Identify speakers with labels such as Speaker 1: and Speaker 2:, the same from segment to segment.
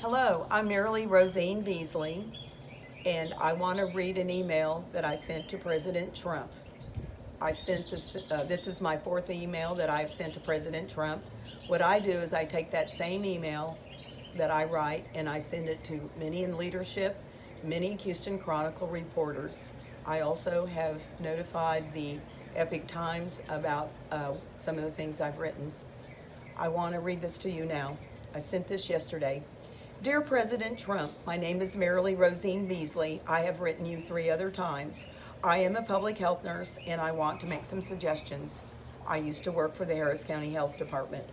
Speaker 1: Hello, I'm Marilee Rosine Beasley, and I want to read an email that I sent to President Trump. I sent this, this is my fourth email that I've sent to President Trump. What I do is I take that same email that I write and I send it to many in leadership, many Houston Chronicle reporters. I also have notified the Epic Times about some of the things I've written. I want to read this to you now. I sent this yesterday. Dear President Trump, my name is Marilee Rosine Beasley. I have written you 3 other times. I am a public health nurse and I want to make some suggestions. I used to work for the Harris County Health Department.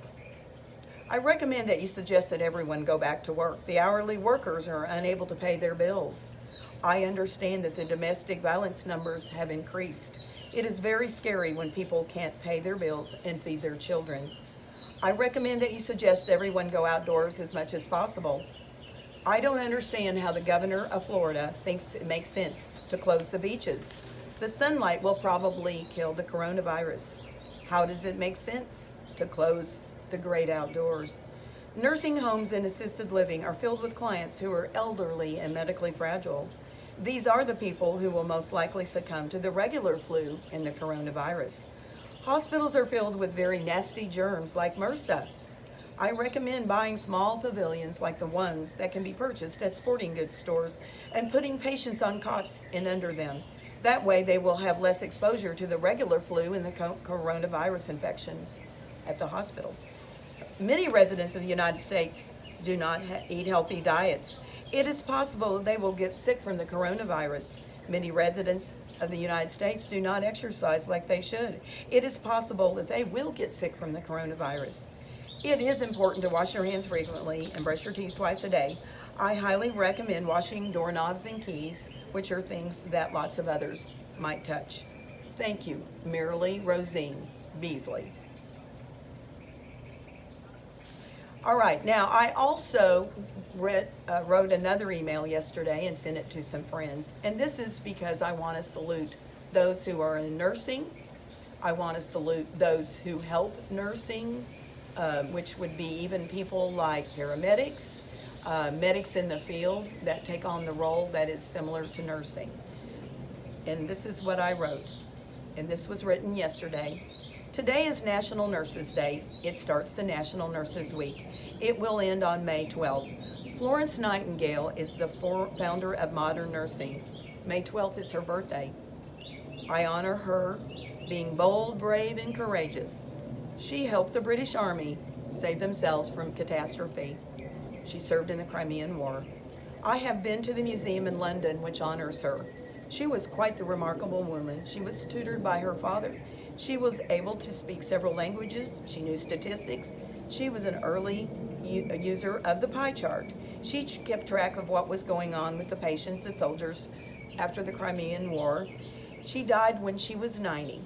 Speaker 1: I recommend that you suggest that everyone go back to work. The hourly workers are unable to pay their bills. I understand that the domestic violence numbers have increased. It is very scary when people can't pay their bills and feed their children. I recommend that you suggest everyone go outdoors as much as possible. I don't understand how the governor of Florida thinks it makes sense to close the beaches. The sunlight will probably kill the coronavirus. How does it make sense to close the great outdoors? Nursing homes and assisted living are filled with clients who are elderly and medically fragile. These are the people who will most likely succumb to the regular flu and the coronavirus. Hospitals are filled with very nasty germs like MRSA. I recommend buying small pavilions like the ones that can be purchased at sporting goods stores and putting patients on cots and under them. That way they will have less exposure to the regular flu and the coronavirus infections at the hospital. Many residents of the United States do not eat healthy diets. It is possible they will get sick from the coronavirus. Many residents of the United States do not exercise like they should. It is possible that they will get sick from the coronavirus. It is important to wash your hands frequently and brush your teeth twice a day. I highly recommend washing doorknobs and keys, which are things that lots of others might touch. Thank you, Marilee Rosine Beasley. All right, now I also wrote another email yesterday and sent it to some friends. And this is because I want to salute those who are in nursing. I want to salute those who help nursing, which would be even people like paramedics, medics in the field that take on the role that is similar to nursing. And this is what I wrote, and this was written yesterday. Today is National Nurses Day. It starts the National Nurses Week. It will end on May 12th. Florence Nightingale is the founder of modern nursing. May 12th is her birthday. I honor her being bold, brave, and courageous. She helped the British Army save themselves from catastrophe. She served in the Crimean War. I have been to the museum in London, which honors her. She was quite the remarkable woman. She was tutored by her father. She was able to speak several languages. She knew statistics. She was an early user of the pie chart. She kept track of what was going on with the patients, the soldiers, after the Crimean War. She died when she was 90.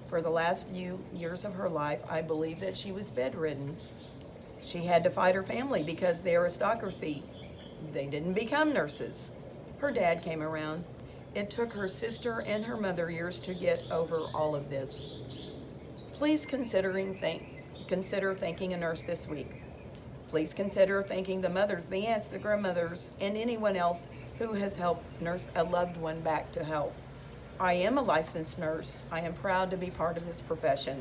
Speaker 1: For the last few years of her life, I believe that she was bedridden. She had to fight her family because the aristocracy, they didn't become nurses. Her dad came around. It took her sister and her mother years to get over all of this. Please consider thanking a nurse this week. Please consider thanking the mothers, the aunts, the grandmothers, and anyone else who has helped nurse a loved one back to health. I am a licensed nurse. I am proud to be part of this profession.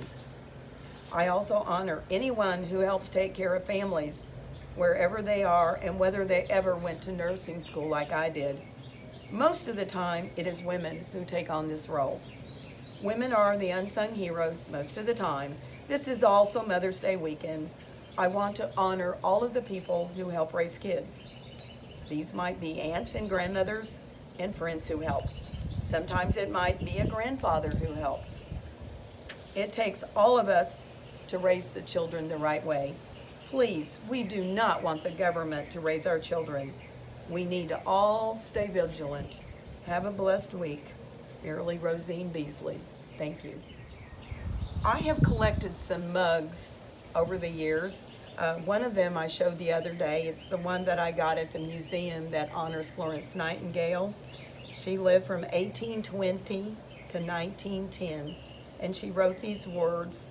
Speaker 1: I also honor anyone who helps take care of families wherever they are and whether they ever went to nursing school like I did. Most of the time, it is women who take on this role. Women are the unsung heroes most of the time. This is also Mother's Day weekend. I want to honor all of the people who help raise kids. These might be aunts and grandmothers and friends who help. Sometimes it might be a grandfather who helps. It takes all of us to raise the children the right way. Please, we do not want the government to raise our children. We need to all stay vigilant. Have a blessed week. Marilee Rosine Beasley. Thank you. I have collected some mugs over the years. One of them I showed the other day. It's the one that I got at the museum that honors Florence Nightingale. She lived from 1820 to 1910, and she wrote these words,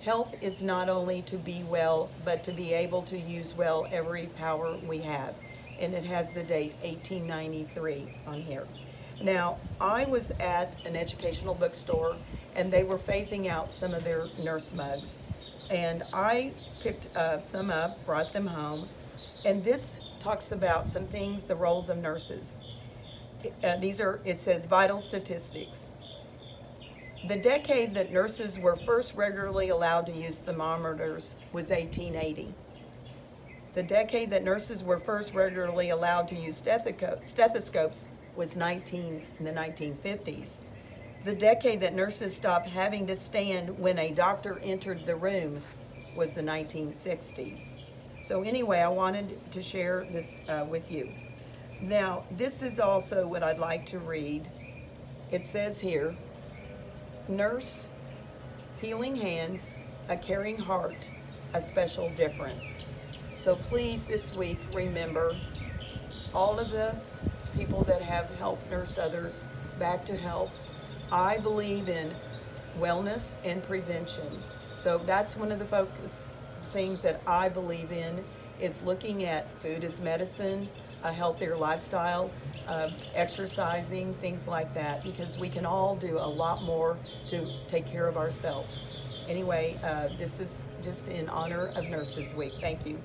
Speaker 1: Health is not only to be well, but to be able to use well every power we have. And it has the date 1893 on here. Now, I was at an educational bookstore and they were phasing out some of their nurse mugs. And I picked some up, brought them home, and this talks about some things, the roles of nurses. It says vital statistics. The decade that nurses were first regularly allowed to use thermometers was 1880. The decade that nurses were first regularly allowed to use stethoscopes was in the 1950s. The decade that nurses stopped having to stand when a doctor entered the room was the 1960s. So anyway, I wanted to share this with you. Now, this is also what I'd like to read. It says here, nurse, healing hands, a caring heart, a special difference. So please this week remember all of the people that have helped nurse others back to health. I believe in wellness and prevention. So that's one of the focus things that I believe in is looking at food as medicine, a healthier lifestyle, exercising, things like that, because we can all do a lot more to take care of ourselves. Anyway, this is just in honor of Nurses Week. Thank you.